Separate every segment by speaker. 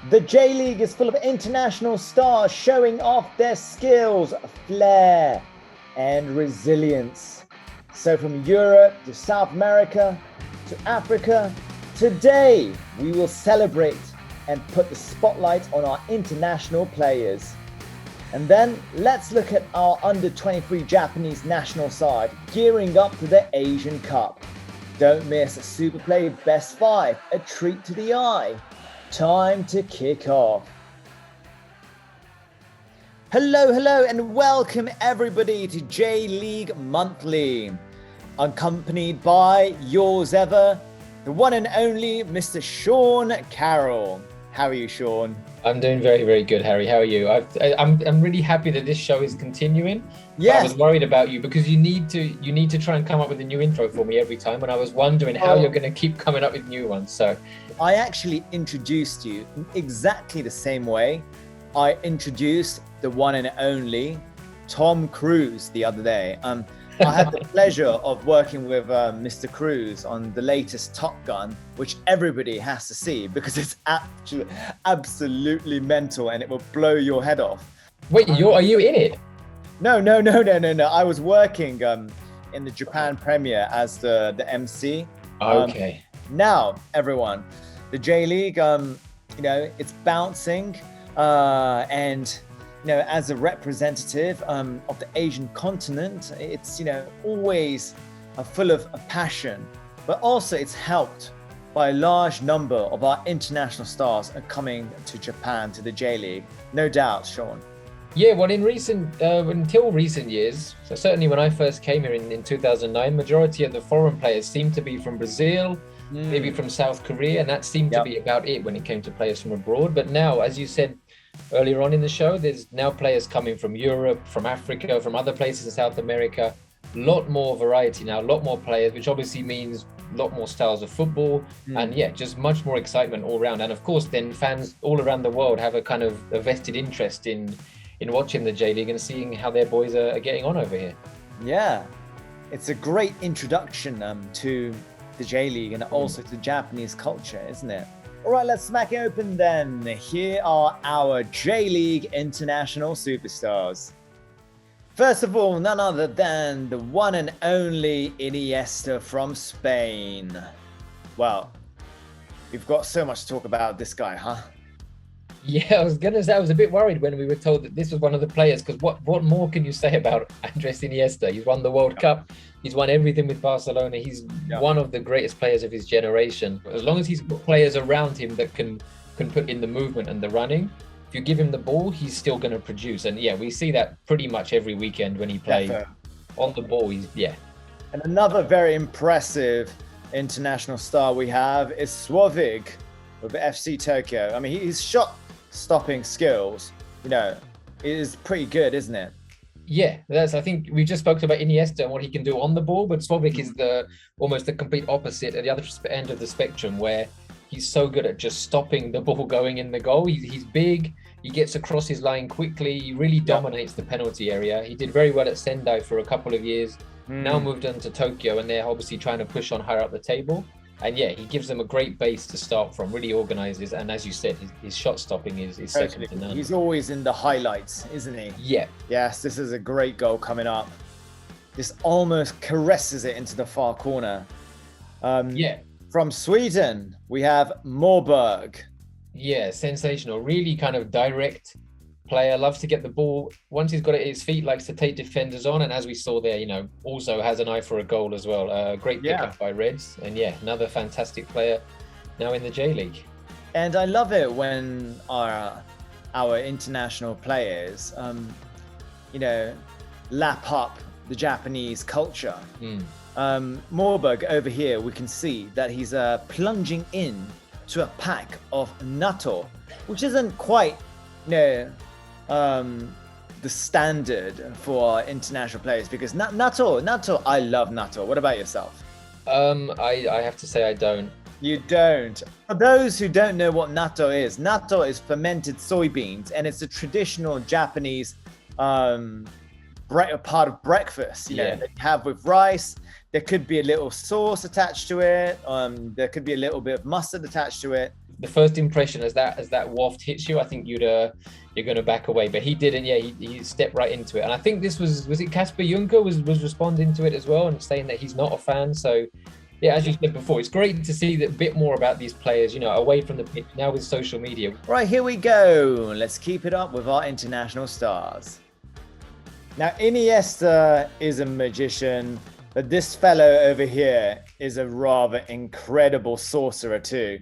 Speaker 1: The J League is full of international stars showing off their skills, flair, and resilience. So from Europe to South America to Africa, today we will celebrate and put the spotlight on our international players. And then let's look at our under-23 Japanese national side gearing up to the Asian Cup. Don't miss a Super Play Best 5, a treat to the eye. Time to kick off. Hello, and welcome everybody to J.LEAGUE Monthly. Accompanied by yours ever, the one and only Mr. Sean Carroll. How are you, Sean?
Speaker 2: I'm doing very, very good, Harry. How are you? I'm really happy that this show is continuing.
Speaker 1: Yes.
Speaker 2: I was worried about you because you need to try and come up with a new intro for me every time, and I was wondering how you're going to keep coming up with new ones. So
Speaker 1: I actually introduced you in exactly the same way I introduced the one and only Tom Cruise the other day. I had the pleasure of working with Mr. Cruise on the latest Top Gun, which everybody has to see because it's absolutely mental and it will blow your head off.
Speaker 2: Wait, are you in it?
Speaker 1: No. I was working in the Japan premiere as the MC.
Speaker 2: Okay.
Speaker 1: Now, everyone, the J League, it's bouncing, and as a representative of the Asian continent, it's always full of passion, but also it's helped by a large number of our international stars coming to Japan to the J League. No doubt, Sean.
Speaker 2: Yeah, well, until recent years, so certainly when I first came here in 2009, majority of the foreign players seemed to be from Brazil, maybe from South Korea, and that seemed to be about it when it came to players from abroad. But now, as you said earlier on in the show, there's now players coming from Europe, from Africa, from other places in South America. A lot more variety now, a lot more players, which obviously means a lot more styles of football, and just much more excitement all around. And of course, then fans all around the world have a kind of a vested interest in watching the J League and seeing how their boys are getting on over here.
Speaker 1: Yeah, it's a great introduction to the J League and also to Japanese culture, isn't it? All right, let's smack it open then. Here are our J League international superstars. First of all, none other than the one and only Iniesta from Spain. Well, we've got so much to talk about this guy, huh?
Speaker 2: Yeah, I was gonna say I was a bit worried when we were told that this was one of the players, because what more can you say about Andres Iniesta? He's won the World Cup, he's won everything with Barcelona, he's one of the greatest players of his generation. As long as he's got players around him that can put in the movement and the running, if you give him the ball, he's still going to produce. And yeah, we see that pretty much every weekend when he plays on the ball.
Speaker 1: And another very impressive international star we have is Słowik with FC Tokyo. I mean, his shot-stopping skills, is pretty good, isn't it?
Speaker 2: Yeah, I think we just spoke about Iniesta and what he can do on the ball, but Słowik is almost the complete opposite at the other end of the spectrum, where he's so good at just stopping the ball going in the goal. He's big, he gets across his line quickly, he really dominates the penalty area. He did very well at Sendai for a couple of years, now moved on to Tokyo, and they're obviously trying to push on higher up the table. And yeah, he gives them a great base to start from, really organizes, and as you said, his shot stopping is second to none.
Speaker 1: He's always in the highlights, isn't he?
Speaker 2: Yeah.
Speaker 1: Yes, this is a great goal coming up. This almost caresses it into the far corner. From Sweden, we have Morberg.
Speaker 2: Yeah, sensational. Really kind of direct player. Loves to get the ball. Once he's got it at his feet, likes to take defenders on. And as we saw there, also has an eye for a goal as well. Great pickup by Reds. And yeah, another fantastic player now in the J League.
Speaker 1: And I love it when our international players, lap up the Japanese culture. Morberg over here, we can see that he's plunging in to a pack of natto, which isn't quite, the standard for international players, because natto, I love natto. What about yourself?
Speaker 2: I have to say I don't.
Speaker 1: You don't. For those who don't know what natto is fermented soybeans, and it's a traditional Japanese part of breakfast. They have with rice. There could be a little sauce attached to it. There could be a little bit of mustard attached to it.
Speaker 2: the first impression as that waft hits you, I think you're going to back away. But he didn't. Yeah, he stepped right into it. And I think this was it Kasper Juncker was responding to it as well and saying that he's not a fan. So yeah, as you said before, it's great to see that bit more about these players, you know, away from the pitch now with social media.
Speaker 1: Right, here we go. Let's keep it up with our international stars. Now, Iniesta is a magician, but this fellow over here is a rather incredible sorcerer too.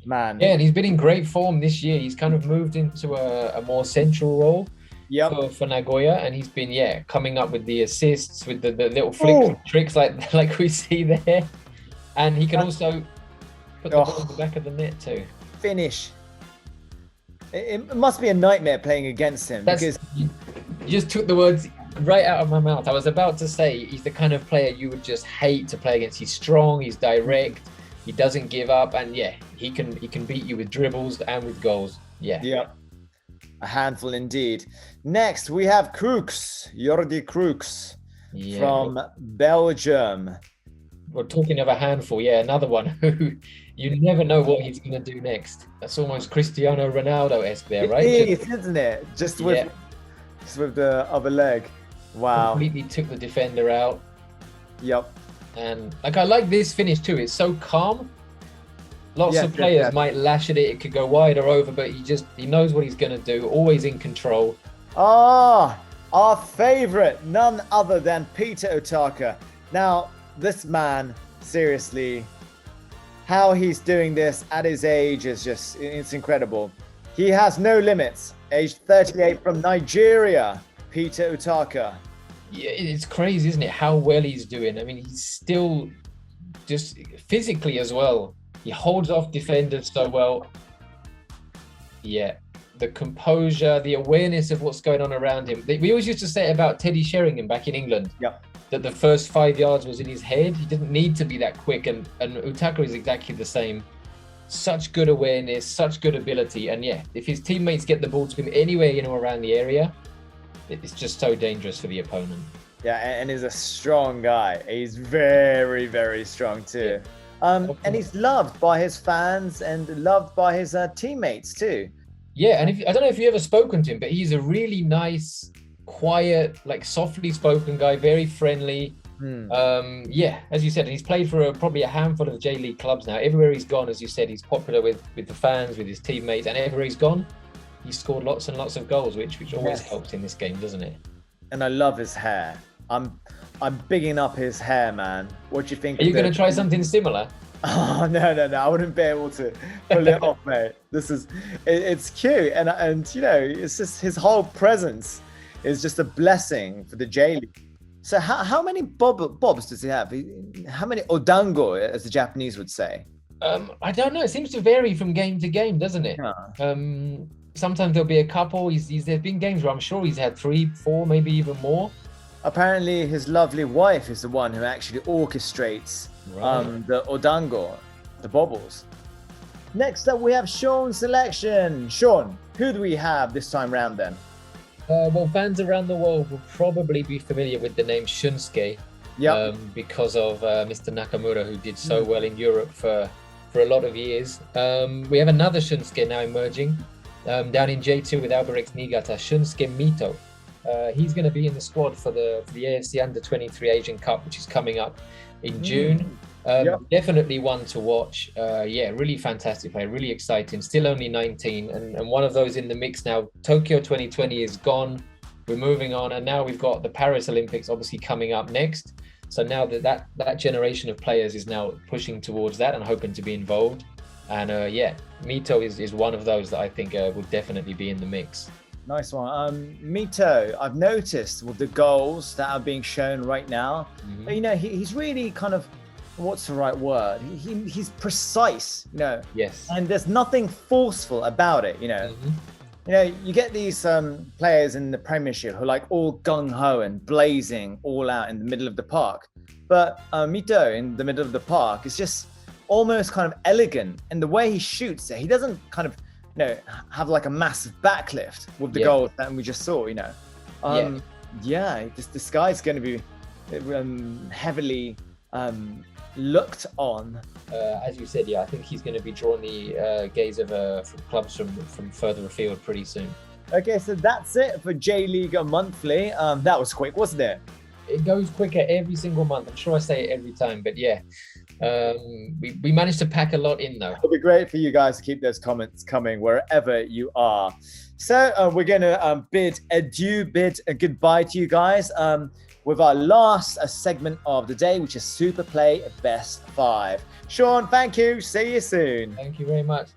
Speaker 1: Man.
Speaker 2: Yeah, and he's been in great form this year. He's kind of moved into a more central role for Nagoya, and he's been, coming up with the assists, with the little flicks, tricks like we see there. And he can also put the ball in the back of the net too.
Speaker 1: Finish. It must be a nightmare playing against him. Because
Speaker 2: you just took the words right out of my mouth. I was about to say he's the kind of player you would just hate to play against. He's strong, he's direct, he doesn't give up, and he can beat you with dribbles and with goals. Yeah.
Speaker 1: A handful indeed. Next we have Crooks, Jordi Crooks from Belgium.
Speaker 2: We're talking of a handful, another one who you never know what he's going to do next. That's almost Cristiano Ronaldo-esque there, right?
Speaker 1: It is, isn't it? Just with the other leg. Wow.
Speaker 2: Completely took the defender out.
Speaker 1: Yep.
Speaker 2: And I like this finish too. It's so calm. Lots of players might lash at it. It could go wide or over, but he knows what he's going to do. Always in control.
Speaker 1: Our favorite, none other than Peter Otaka. Now, this man, seriously, how he's doing this at his age is it's incredible. He has no limits. Age 38 from Nigeria, Peter Otaka.
Speaker 2: Yeah, it's crazy, isn't it? How well he's doing. I mean, he's still just physically as well. He holds off defenders so well. Yeah, the composure, the awareness of what's going on around him. We always used to say about Teddy Sheringham back in England.
Speaker 1: Yeah.
Speaker 2: That the first 5 yards was in his head. He didn't need to be that quick, and Utaka is exactly the same. Such good awareness, such good ability, and if his teammates get the ball to him anywhere in or around the area, it's just so dangerous for the opponent. Yeah,
Speaker 1: and he's a strong guy. He's very, very strong too. And he's loved by his fans and loved by his teammates too.
Speaker 2: Yeah, and I don't know if you've ever spoken to him, but he's a really nice, quiet, softly spoken guy, very friendly. As you said, he's played for probably a handful of J-League clubs now. Everywhere he's gone, as you said, he's popular with the fans, with his teammates, and everywhere he's gone, he's scored lots and lots of goals, which always helps in this game, doesn't it?
Speaker 1: And I love his hair. I'm bigging up his hair, man. What do you think?
Speaker 2: Are you going to try something similar?
Speaker 1: Oh no! I wouldn't be able to pull it off, mate. It's cute, and you know, it's just his whole presence is just a blessing for the J-League. So how many bobs does he have? How many odango, as the Japanese would say?
Speaker 2: I don't know. It seems to vary from game to game, doesn't it?
Speaker 1: Yeah.
Speaker 2: Sometimes there'll be a couple. There's been games where I'm sure he's had 3, 4, maybe even more.
Speaker 1: Apparently, his lovely wife is the one who actually orchestrates the odango, the bobbles. Next up, we have Sean's selection. Sean, who do we have this time round then?
Speaker 2: Well, fans around the world will probably be familiar with the name Shunsuke, because of Mr. Nakamura, who did so well in Europe for a lot of years. We have another Shunsuke now emerging down in J2 with Albirex Niigata, Shunsuke Mito. He's going to be in the squad for the AFC Under-23 Asian Cup, which is coming up in June. Definitely one to watch. Really fantastic player, really exciting. Still only 19, and one of those in the mix now. Tokyo 2020 is gone. We're moving on, and now we've got the Paris Olympics obviously coming up next. So now that generation of players is now pushing towards that and hoping to be involved. And Mito is one of those that I think will definitely be in the mix.
Speaker 1: Nice one. Mito, I've noticed with the goals that are being shown right now, you know, he's really kind of, what's the right word? He's precise, you know.
Speaker 2: Yes.
Speaker 1: And there's nothing forceful about it, you know. You know, you get these players in the Premiership who are like all gung-ho and blazing all out in the middle of the park. But Mito in the middle of the park is just almost kind of elegant. And the way he shoots it, he doesn't kind of, you know, have like a massive backlift with the goals that we just saw, you know. This guy's going to be heavily looked on.
Speaker 2: As you said, yeah, I think he's going to be drawing the gaze of from clubs from further afield pretty soon.
Speaker 1: Okay, so that's it for J.LEAGUE Monthly. That was quick, wasn't it?
Speaker 2: It goes quicker every single month. I'm sure I say it every time, but yeah, we managed to pack a lot in though.
Speaker 1: It'll be great for you guys to keep those comments coming wherever you are. So we're going to bid a goodbye to you guys with our last segment of the day, which is Super Play Best 5. Sean, thank you. See you soon.
Speaker 2: Thank you very much.